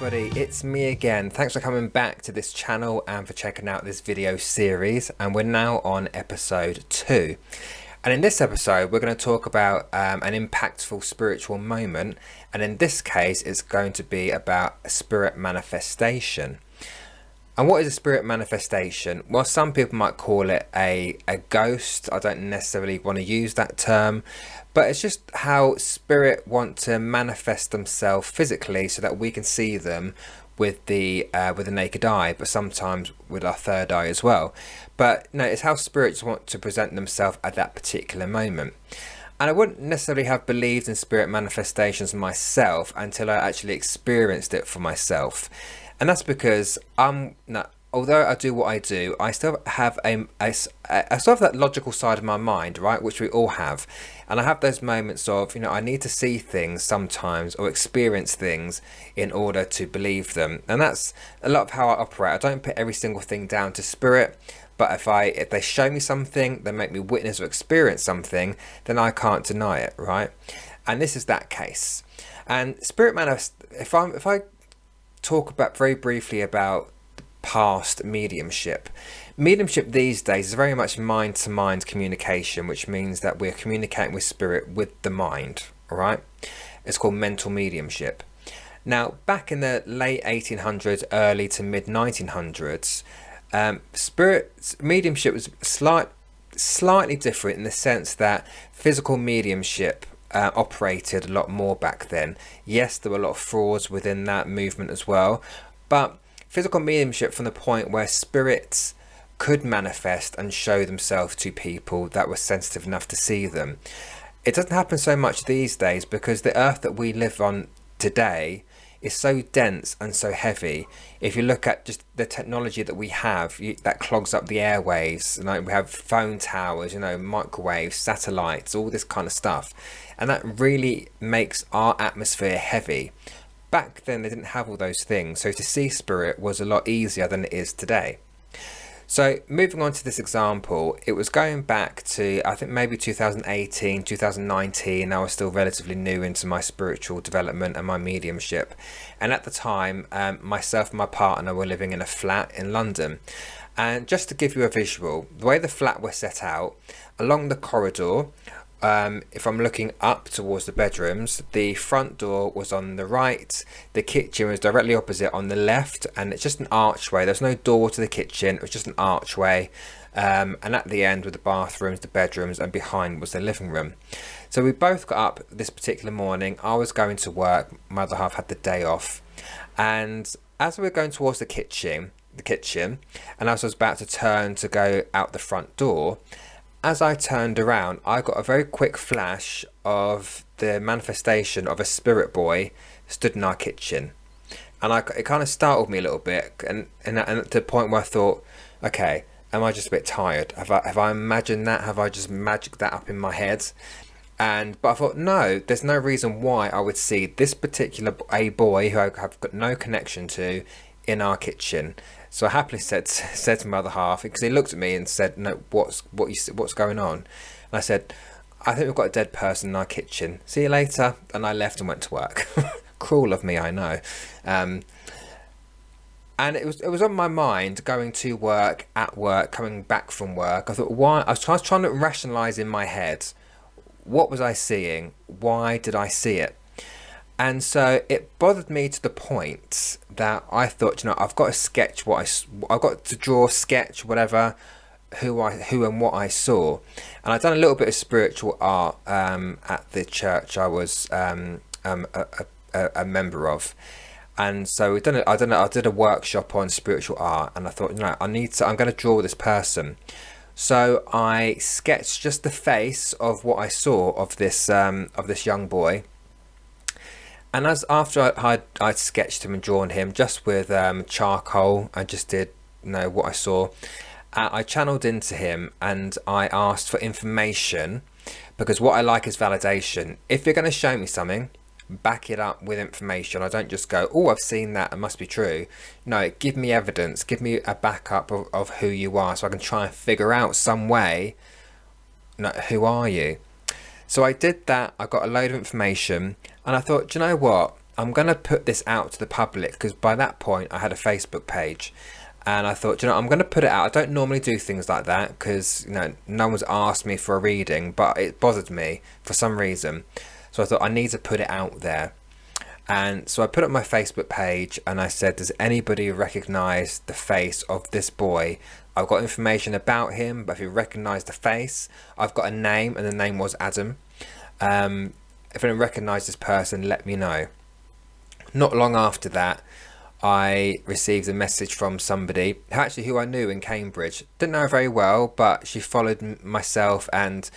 everybody, it's me again. Thanks for coming back to this channel and for checking out this video series, and we're now on episode 2. And in this episode we're going to talk about an impactful spiritual moment, and in this case it's going to be about a spirit manifestation. And what is a spirit manifestation? Well, some people might call it a ghost. I don't necessarily want to use that term, but it's just how spirit want to manifest themselves physically so that we can see them with the naked eye, but sometimes with our third eye as well. But no, it's how spirits want to present themselves at that particular moment. And I wouldn't necessarily have believed in spirit manifestations myself until I actually experienced it for myself. And that's because although I do what I do, I still have I still have that logical side of my mind, right, which we all have. And I have those moments of, I need to see things sometimes or experience things in order to believe them. And that's a lot of how I operate. I don't put every single thing down to spirit, but if they show me something, they make me witness or experience something, then I can't deny it, right? And this is that case. And spirit if I talk about very briefly about past mediumship. Mediumship these days is very much mind-to-mind communication, which means that we're communicating with spirit with the mind, all right? It's called mental mediumship. Now, back in the late 1800s, early to mid-1900s, spirit mediumship was slightly different in the sense that physical mediumship operated a lot more back then. Yes, there were a lot of frauds within that movement as well, but physical mediumship from the point where spirits could manifest and show themselves to people that were sensitive enough to see them. It doesn't happen so much these days because the earth that we live on today is so dense and so heavy. If you look at just the technology that we have that clogs up the airwaves, we have phone towers, microwaves, satellites, all this kind of stuff, and that really makes our atmosphere heavy. Back then they didn't have all those things, so to see spirit was a lot easier than it is today. So moving on to this example, it was going back to, I think, maybe 2018, 2019. I was still relatively new into my spiritual development and my mediumship. And at the time, myself and my partner were living in a flat in London. And just to give you a visual, the way the flat was set out, along the corridor, if I'm looking up towards the bedrooms, the front door was on the right, the kitchen was directly opposite on the left, and it's just an archway. There's no door to the kitchen, it was just an archway, and at the end were the bathrooms, the bedrooms, and behind was the living room. So we both got up this particular morning. I was going to work, my other half had the day off, and as we were going towards the kitchen, and as I was about to turn to go out the front door, as I turned around, I got a very quick flash of the manifestation of a spirit boy stood in our kitchen. And it kind of startled me a little bit, and to the point where I thought, okay, am I just a bit tired? Have I imagined that? Have I just magicked that up in my head? But I thought, no, there's no reason why I would see this particular boy who I have got no connection to in our kitchen. So I happily said to my other half, because he looked at me and said, "No, what's going on?" And I said, "I think we've got a dead person in our kitchen. See you later." And I left and went to work. Cruel of me, I know. And it was on my mind going to work, at work, coming back from work. I thought, why? I was trying to rationalise in my head, what was I seeing? Why did I see it? And so it bothered me to the point that I thought, I've got to sketch I've got to draw, sketch, whatever, who and what I saw. And I'd done a little bit of spiritual art at the church I was a member of. And so I did a workshop on spiritual art, and I thought, I'm going to draw this person. So I sketched just the face of what I saw of this young boy. And after I'd sketched him and drawn him just with charcoal, I just did what I saw. I channeled into him and I asked for information, because what I like is validation. If you're going to show me something, back it up with information. I don't just go, oh, I've seen that, it must be true. No, give me evidence, give me a backup of who you are, so I can try and figure out some way, who are you? So I did that. I got a load of information, and I thought, do you know what? I'm going to put this out to the public, because by that point I had a Facebook page. And I thought, I'm going to put it out. I don't normally do things like that because, no one's asked me for a reading, but it bothered me for some reason. So I thought I need to put it out there. And so I put up my Facebook page and I said, does anybody recognize the face of this boy? I've got information about him, but if you recognize the face, I've got a name, and the name was Adam. If anyone recognize this person, let me know. Not long after that, I received a message from somebody who I knew in Cambridge. Didn't know her very well, but she followed myself and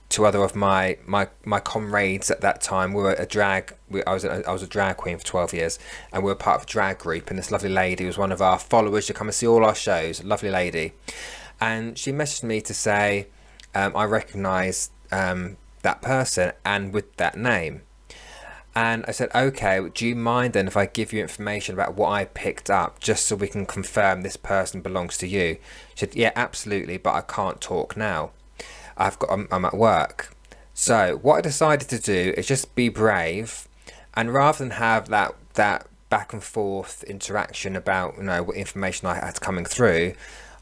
two other of my comrades at that time. We were a drag. I was a drag queen for 12 years, and we were part of a drag group. And this lovely lady was one of our followers. She come and see all our shows. Lovely lady, and she messaged me to say I recognise that person and with that name. And I said, okay, do you mind then if I give you information about what I picked up, just so we can confirm this person belongs to you? She said, yeah, absolutely, but I can't talk now. I'm at work. So what I decided to do is just be brave, and rather than have that back and forth interaction about what information I had coming through,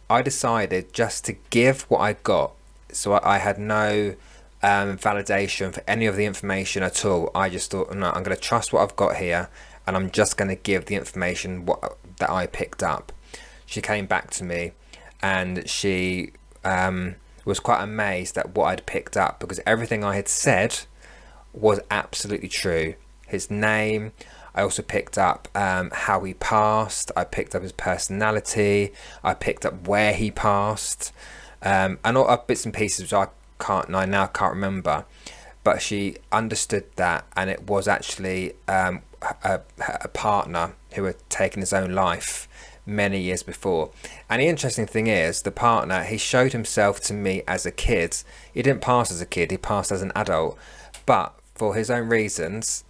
I decided just to give what I got. So I had no validation for any of the information at all. I just thought, no, I'm going to trust what I've got here, and I'm just going to give the information that I picked up. She came back to me, and she was quite amazed at what I'd picked up, because everything I had said was absolutely true. His name, I also picked up how he passed, I picked up his personality, I picked up where he passed, and all bits and pieces which I now can't remember, but she understood that, and it was actually a partner who had taken his own life many years before. And the interesting thing is, the partner, he showed himself to me as a kid. He didn't pass as a kid, he passed as an adult, but for his own reasons,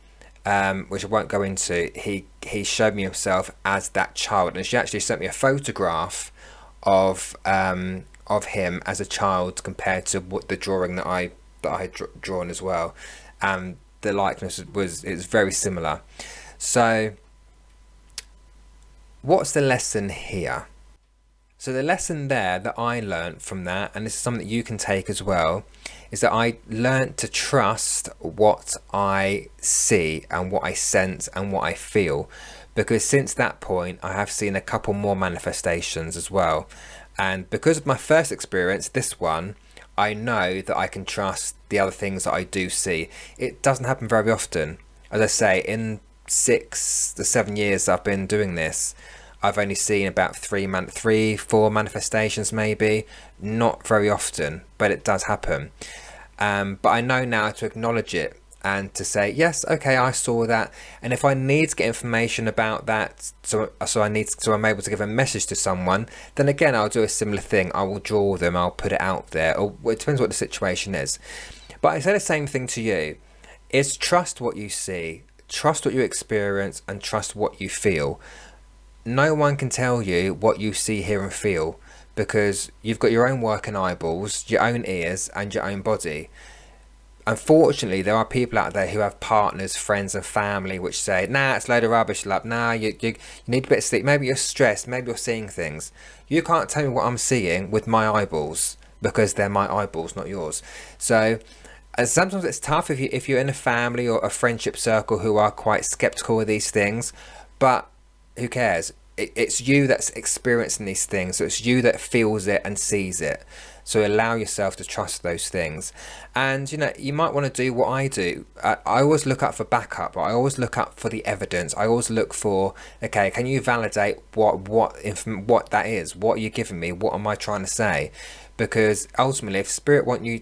which I won't go into, he showed me himself as that child. And she actually sent me a photograph of him as a child compared to the drawing that I had drawn as well, and the likeness is very similar. So what's the lesson here? So the lesson there that I learned from that, and this is something that you can take as well, is that I learned to trust what I see and what I sense and what I feel, because since that point I have seen a couple more manifestations as well. And because of my first experience, this one, I know that I can trust the other things that I do see. It doesn't happen very often. As I say, in 6 to 7 years I've been doing this, I've only seen about 4 manifestations maybe. Not very often, but it does happen. But I know now to acknowledge it and to say, yes, okay, I saw that, and if I need to get information about that, so I'm able to give a message to someone, then again I'll do a similar thing. I will draw them, I'll put it out there, or it depends what the situation is. But I say the same thing to you, is trust what you see, trust what you experience, and trust what you feel. No one can tell you what you see, hear and feel, because you've got your own working eyeballs, your own ears and your own body. Unfortunately, there are people out there who have partners, friends and family which say, nah, it's a load of rubbish, love. Nah, you need a bit of sleep. Maybe you're stressed. Maybe you're seeing things. You can't tell me what I'm seeing with my eyeballs, because they're my eyeballs, not yours. So sometimes it's tough if you're in a family or a friendship circle who are quite skeptical of these things, but who cares? It's you that's experiencing these things, so it's you that feels it and sees it. So allow yourself to trust those things. And you might want to do what I do. I always look up for backup. I always look up for the evidence. I always look for, okay, can you validate what that is? What are you giving me? What am I trying to say? Because ultimately, if spirit want you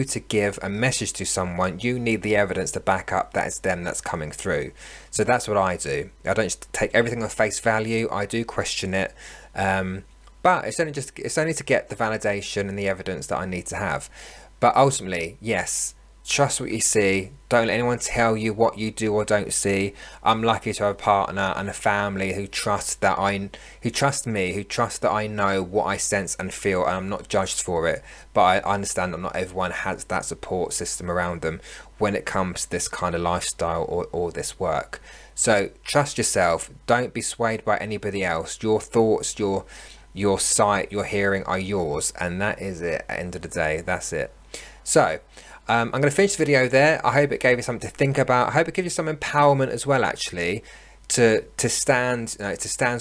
to give a message to someone, you need the evidence to back up that it's them that's coming through. So that's what I do. I don't just take everything on face value. I do question it, but it's only to get the validation and the evidence that I need to have. But ultimately, yes, Trust what you see. Don't let anyone tell you what you do or don't see. I'm lucky to have a partner and a family who trust that who trust me, who trust that I know what I sense and feel, and I'm not judged for it. But I understand that not everyone has that support system around them when it comes to this kind of lifestyle or this work. So trust yourself. Don't be swayed by anybody else. Your thoughts, your sight, your hearing are yours, and that is it. At the end of the day, that's it. So I'm going to finish the video there. I hope it gave you something to think about. I hope it gives you some empowerment as well, actually, to stand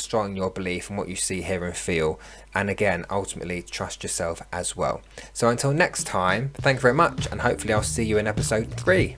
strong in your belief and what you see, hear and feel. And again, ultimately, trust yourself as well. So until next time, thank you very much, and hopefully I'll see you in episode 3.